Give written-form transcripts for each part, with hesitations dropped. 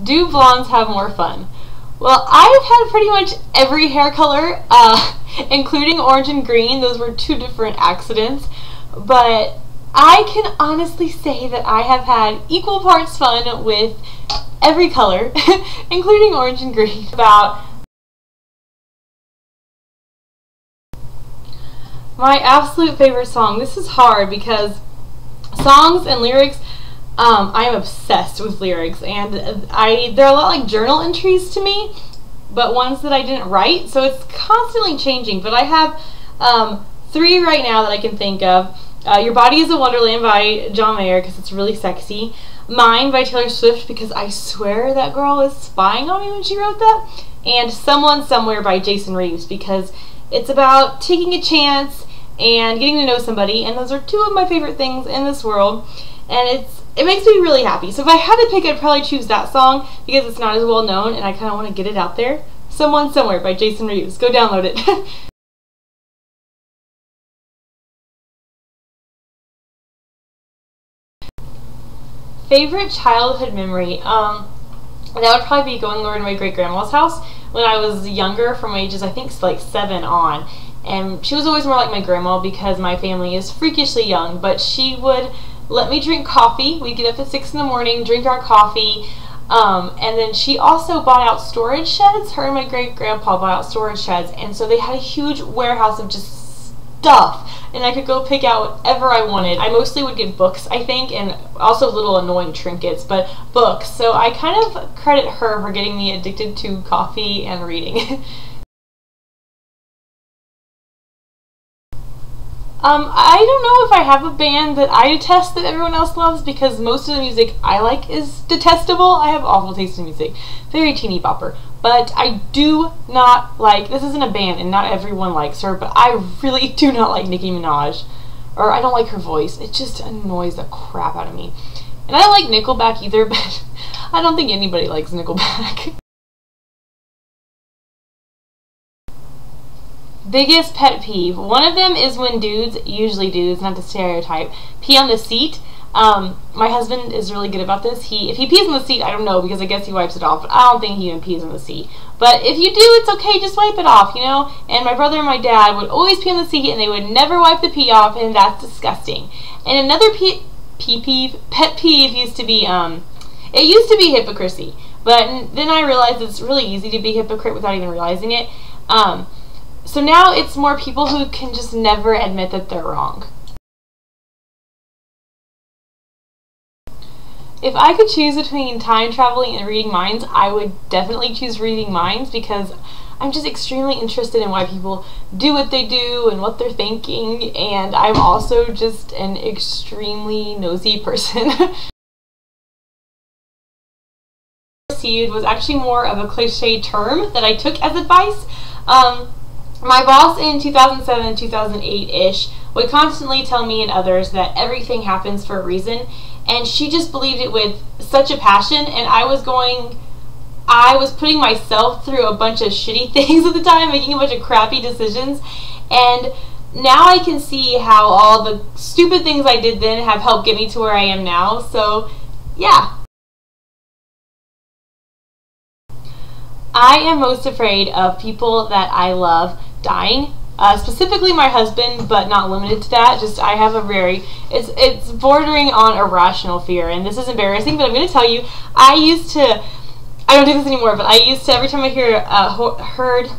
Do blondes have more fun? Well, I've had pretty much every hair color, including orange and green. Those were two different accidents. But I can honestly say that I have had equal parts fun with every color, including orange and green. About my absolute favorite song. This is hard because songs and lyrics, I am obsessed with lyrics, and they're a lot like journal entries to me, but ones that I didn't write, so it's constantly changing. But I have 3 right now that I can think of. Your Body is a Wonderland by John Mayer because it's really sexy. Mine by Taylor Swift because I swear that girl is spying on me when she wrote that. And Someone Somewhere by Jason Reeves because it's about taking a chance and getting to know somebody, and those are 2 of my favorite things in this world, and it makes me really happy. So if I had to pick, I'd probably choose that song because it's not as well known and I kind of want to get it out there. Someone Somewhere by Jason Reeves. Go download it. Favorite childhood memory? That would probably be going over to my great-grandma's house when I was younger, from ages I think like 7 on. And she was always more like my grandma because my family is freakishly young, but she would let me drink coffee. We'd get up at 6 in the morning, drink our coffee, and then she also bought out storage sheds. Her and my great-grandpa bought out storage sheds, and so they had a huge warehouse of just stuff, and I could go pick out whatever I wanted. I mostly would get books, I think, and also little annoying trinkets, but books. So I kind of credit her for getting me addicted to coffee and reading. I don't know if I have a band that I detest that everyone else loves because most of the music I like is detestable. I have awful taste in music. Very teeny bopper. But I do not like, this isn't a band and not everyone likes her, but I really do not like Nicki Minaj. Or I don't like her voice. It just annoys the crap out of me. And I don't like Nickelback either, but I don't think anybody likes Nickelback. Biggest pet peeve. One of them is when dudes, usually dudes, not the stereotype, pee on the seat. My husband is really good about this. If he pees on the seat, I don't know because I guess he wipes it off, but I don't think he even pees on the seat. But if you do, it's okay, just wipe it off, you know? And my brother and my dad would always pee on the seat and they would never wipe the pee off, and that's disgusting. And another pet peeve used to be, it used to be hypocrisy. But then I realized it's really easy to be a hypocrite without even realizing it. So now it's more people who can just never admit that they're wrong. If I could choose between time traveling and reading minds, I would definitely choose reading minds because I'm just extremely interested in why people do what they do and what they're thinking, and I'm also just an extremely nosy person. Received was actually more of a cliche term that I took as advice. My boss in 2007, 2008-ish would constantly tell me and others that everything happens for a reason, and she just believed it with such a passion, and I was putting myself through a bunch of shitty things at the time, making a bunch of crappy decisions, and now I can see how all the stupid things I did then have helped get me to where I am now, so yeah. I am most afraid of people that I love dying, specifically my husband, but not limited to that. Just I have a it's bordering on irrational fear, and this is embarrassing, but I'm going to tell you, I don't do this anymore, but I used to, every time I heard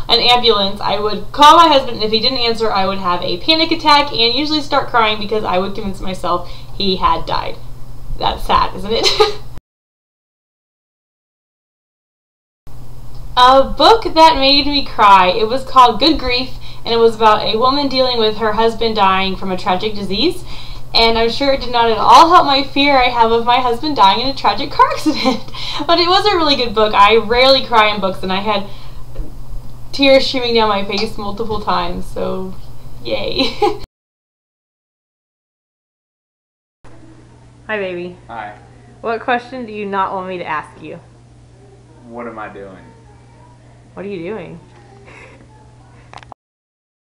an ambulance, I would call my husband, and if he didn't answer, I would have a panic attack and usually start crying because I would convince myself he had died. That's sad, isn't it? A book that made me cry. It was called Good Grief, and it was about a woman dealing with her husband dying from a tragic disease. And I'm sure it did not at all help my fear I have of my husband dying in a tragic car accident. But it was a really good book. I rarely cry in books, and I had tears streaming down my face multiple times, so yay. Hi, baby. Hi. What question do you not want me to ask you? What am I doing? What are you doing?